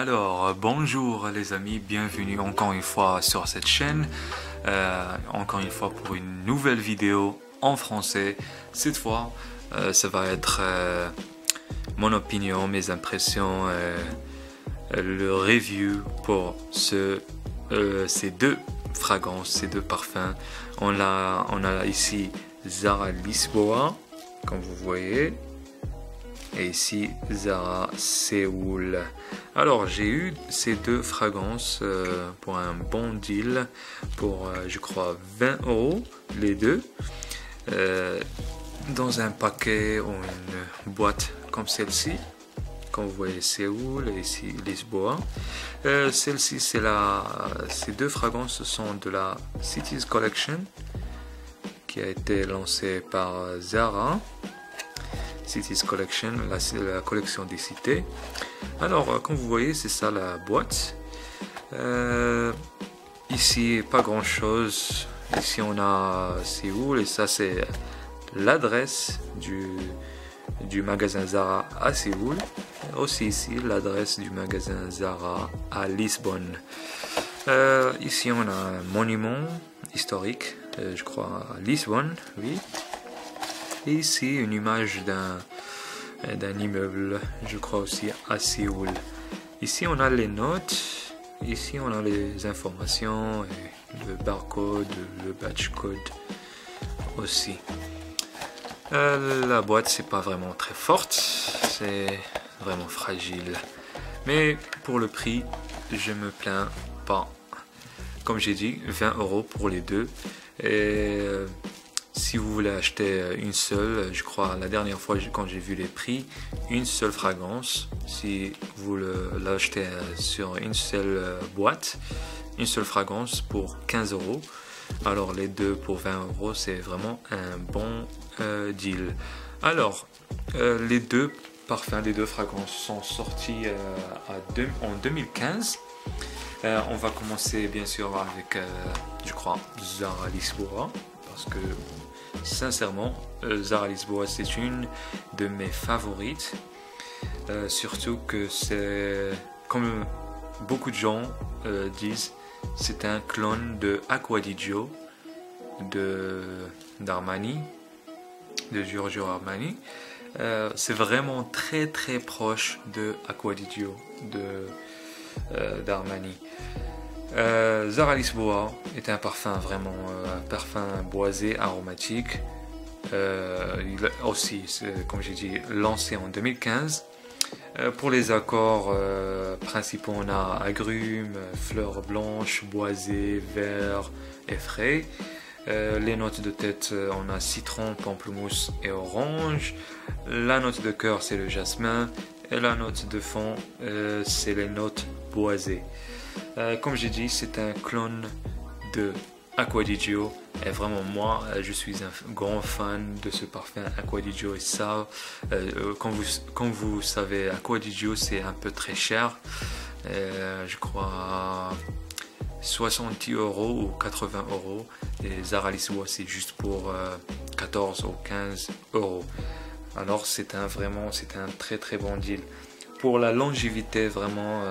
Alors, bonjour les amis, bienvenue encore une fois sur cette chaîne, encore une fois pour une nouvelle vidéo en français. Cette fois, ça va être mon opinion, mes impressions, le review pour ces deux fragrances, ces deux parfums. On a ici Zara Lisboa, comme vous voyez. Et ici Zara Séoul. Alors j'ai eu ces deux fragrances pour un bon deal pour je crois 20 € les deux dans un paquet ou une boîte comme celle-ci, comme vous voyez Séoul et ici Lisboa. Celle-ci ces deux fragrances sont de la Cities Collection qui a été lancée par Zara. Cities Collection, la collection des cités. Alors, comme vous voyez, c'est ça la boîte. Ici, pas grand chose. Ici, on a Séoul et ça, c'est l'adresse du magasin Zara à Séoul. Aussi ici, l'adresse du magasin Zara à Lisbonne. Ici, on a un monument historique, je crois, à Lisbonne, oui. Et ici, une image d'un immeuble, je crois aussi à Séoul. Ici, on a les notes. Ici, on a les informations, et le barcode, le batch code aussi. La boîte, c'est pas vraiment très forte, c'est vraiment fragile. Mais pour le prix, je me plains pas. Comme j'ai dit, 20 € pour les deux. Et si vous voulez acheter une seule, je crois la dernière fois quand j'ai vu les prix, une seule fragrance, si vous l'achetez sur une seule boîte, une seule fragrance pour 15 €, alors les deux pour 20 €, c'est vraiment un bon deal. Alors, les deux parfums, les deux fragrances sont sortis en 2015. On va commencer bien sûr avec, je crois, Zara Lisboa, parce que sincèrement, Zara Lisboa, c'est une de mes favorites. Surtout que c'est, comme beaucoup de gens disent, c'est un clone de Acqua di Gio d'Armani, de Giorgio Armani. C'est vraiment très très proche de Acqua di Gio d'Armani. Zara Lisboa est un parfum vraiment un parfum boisé aromatique. Il aussi, comme j'ai dit, lancé en 2015. Pour les accords principaux, on a agrumes, fleurs blanches, boisées, vert et frais. Les notes de tête, on a citron, pamplemousse et orange. La note de cœur, c'est le jasmin. Et la note de fond, c'est les notes boisées. Comme j'ai dit, c'est un clone de Acqua di Gio. Et vraiment, moi, je suis un grand fan de ce parfum Acqua di Gio. Et ça, comme vous savez, Acqua di Gio, c'est un peu très cher. Je crois 70 € ou 80 €. Et Zara Lisboa, c'est juste pour 14 ou 15 €. Alors, c'est un très très bon deal. Pour la longévité, vraiment,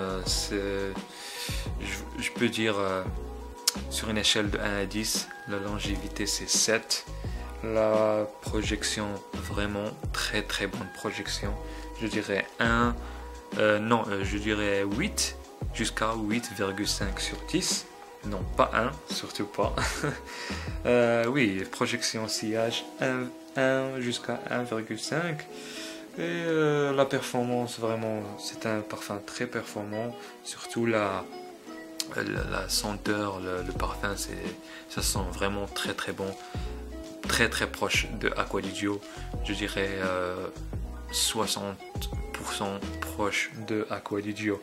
je peux dire sur une échelle de 1 à 10, la longévité c'est 7. La projection, vraiment très très bonne projection. Je dirais je dirais 8 jusqu'à 8,5 sur 10. Non, pas 1, surtout pas. Oui, projection sillage 1 jusqu'à 1,5. Et la performance, vraiment, c'est un parfum très performant. Surtout la senteur, le parfum, ça sent vraiment très très bon. Très très proche de Acqua di Gio. Je dirais 60% proche de Acqua di Gio.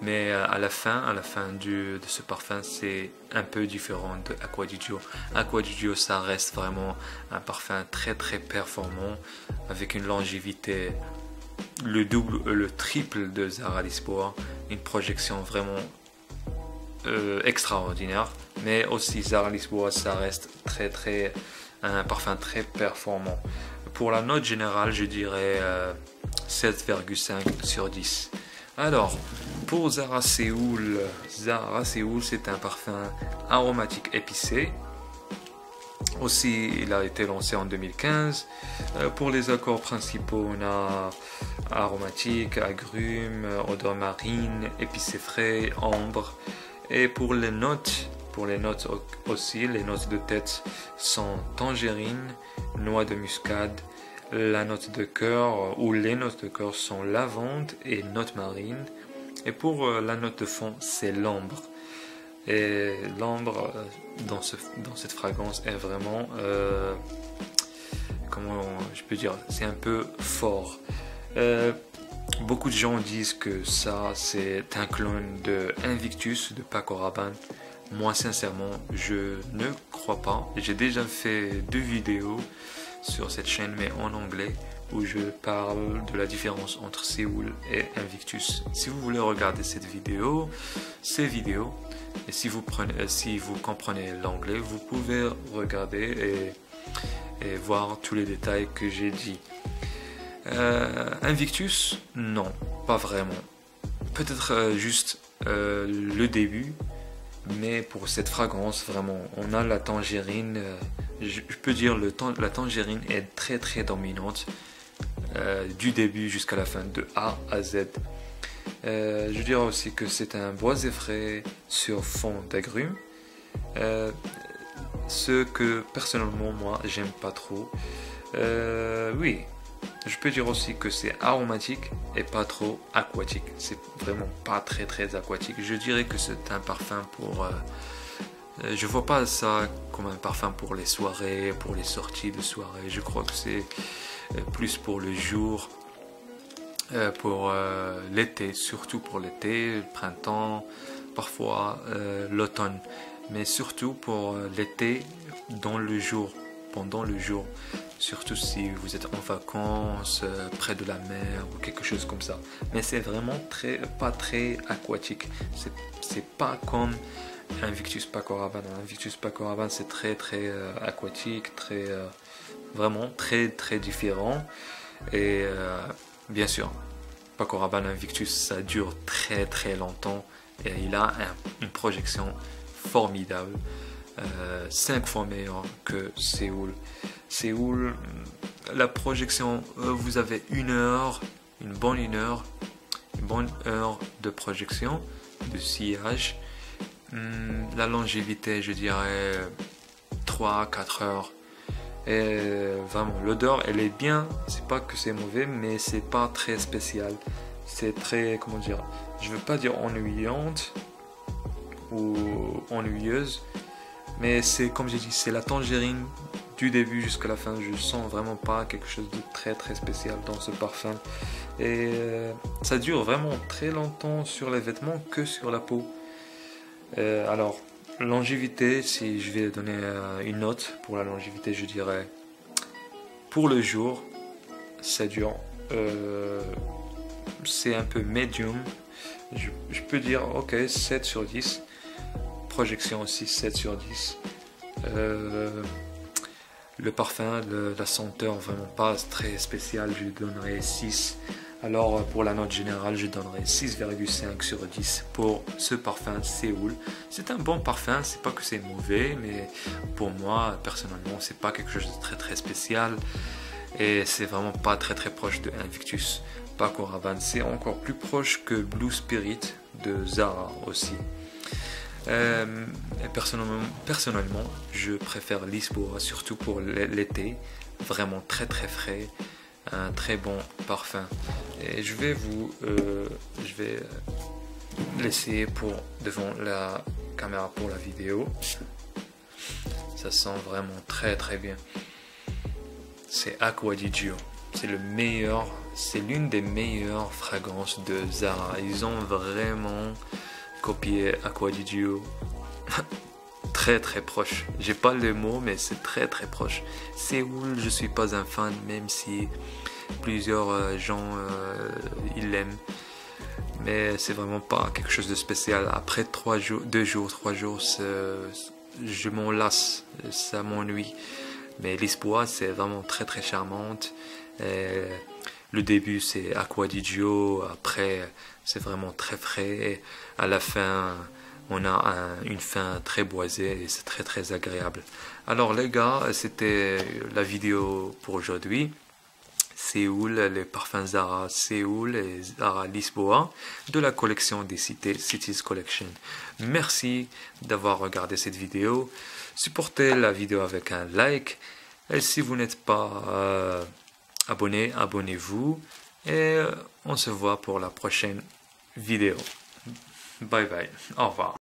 Mais à la fin de ce parfum, c'est un peu différent de Acqua di Gio. Acqua di Gio, ça reste vraiment un parfum très très performant avec une longévité le double, le triple de Zara Lisboa, une projection vraiment extraordinaire. Mais aussi Zara Lisboa, ça reste un parfum très performant. Pour la note générale, je dirais 7,5 sur 10. Alors, Pour Zara Séoul, c'est un parfum aromatique épicé. Aussi, il a été lancé en 2015. Pour les accords principaux, on a aromatique, agrumes, odeur marine, épicé frais, ambre. Et pour les notes aussi, les notes de tête sont tangerine, noix de muscade. La note de cœur ou les notes de cœur sont lavande et note marine. Et pour la note de fond, c'est l'ambre. Et l'ambre dans cette fragrance est vraiment, comment je peux dire, c'est un peu fort. Beaucoup de gens disent que ça c'est un clone de Invictus de Paco Rabanne. Moi sincèrement je ne crois pas. J'ai déjà fait 2 vidéos sur cette chaîne mais en anglais où je parle de la différence entre Séoul et Invictus. Si vous voulez regarder ces vidéos, et si vous comprenez l'anglais, vous pouvez regarder et voir tous les détails que j'ai dit. Invictus, non, pas vraiment. Peut-être juste le début, mais pour cette fragrance, vraiment, on a la tangerine. Je peux dire la tangerine est très très dominante du début jusqu'à la fin, de A à Z. Je dirais aussi que c'est un boisé frais sur fond d'agrumes, ce que personnellement moi j'aime pas trop. Oui, je peux dire aussi que c'est aromatique et pas trop aquatique. C'est vraiment pas très très aquatique. Je dirais que c'est un parfum pour je vois pas ça comme un parfum pour les soirées, pour les sorties de soirée. Je crois que c'est plus pour le jour, pour l'été, surtout pour l'été, le printemps, parfois l'automne, mais surtout pour l'été, dans le jour, pendant le jour, surtout si vous êtes en vacances, près de la mer ou quelque chose comme ça. Mais c'est vraiment pas très aquatique. C'est pas comme Invictus Paco Rabanne. Invictus Paco Rabanne c'est très très aquatique, vraiment très très différent. Et bien sûr, Paco Rabanne Invictus ça dure très très longtemps et il a une projection formidable, 5 fois meilleure que Séoul. Séoul, la projection, vous avez une bonne heure de projection, de sillage. La longévité, je dirais 3-4 heures. Et vraiment, l'odeur, elle est bien. C'est pas que c'est mauvais, mais c'est pas très spécial. C'est très, comment dire, je veux pas dire ennuyante ou ennuyeuse, mais c'est comme j'ai dit, c'est la tangerine du début jusqu'à la fin. Je sens vraiment pas quelque chose de très très spécial dans ce parfum. Et ça dure vraiment très longtemps sur les vêtements que sur la peau. Alors, longévité, si je vais donner une note pour la longévité, je dirais pour le jour, ça dure, c'est un peu medium. Je peux dire ok, 7 sur 10. Projection aussi 7 sur 10. Le parfum, la senteur vraiment pas très spéciale, je donnerais 6. Alors pour la note générale, je donnerais 6,5 sur 10 pour ce parfum Séoul. C'est un bon parfum, c'est pas que c'est mauvais, mais pour moi personnellement c'est pas quelque chose de très très spécial et c'est vraiment pas très très proche de Invictus Paco Rabanne. C'est encore plus proche que Blue Spirit de Zara aussi. Et personnellement, je préfère Lisboa, surtout pour l'été, vraiment très très frais, un très bon parfum. Et je vais l'essayer devant la caméra pour la vidéo. Ça sent vraiment très très bien. C'est Acqua di Gio. C'est l'une des meilleures fragrances de Zara. Ils ont vraiment copié Acqua di Gio. Très très proche. J'ai pas les mots, mais c'est très très proche. Séoul, je suis pas un fan, même si plusieurs gens ils l'aiment. Mais c'est vraiment pas quelque chose de spécial. Après 3 jours, je m'en lasse, ça m'ennuie. Mais Lisboa, c'est vraiment très très charmante. Et Le début c'est Acqua di Gio, après c'est vraiment très frais, et à la fin on a une fin très boisée et c'est très très agréable. Alors les gars, c'était la vidéo pour aujourd'hui. Séoul, les parfums Zara Séoul et Zara Lisboa de la collection des Cities Collection. Merci d'avoir regardé cette vidéo. Supportez la vidéo avec un like. Et si vous n'êtes pas abonné, abonnez-vous. Et on se voit pour la prochaine vidéo. Bye bye. Au revoir.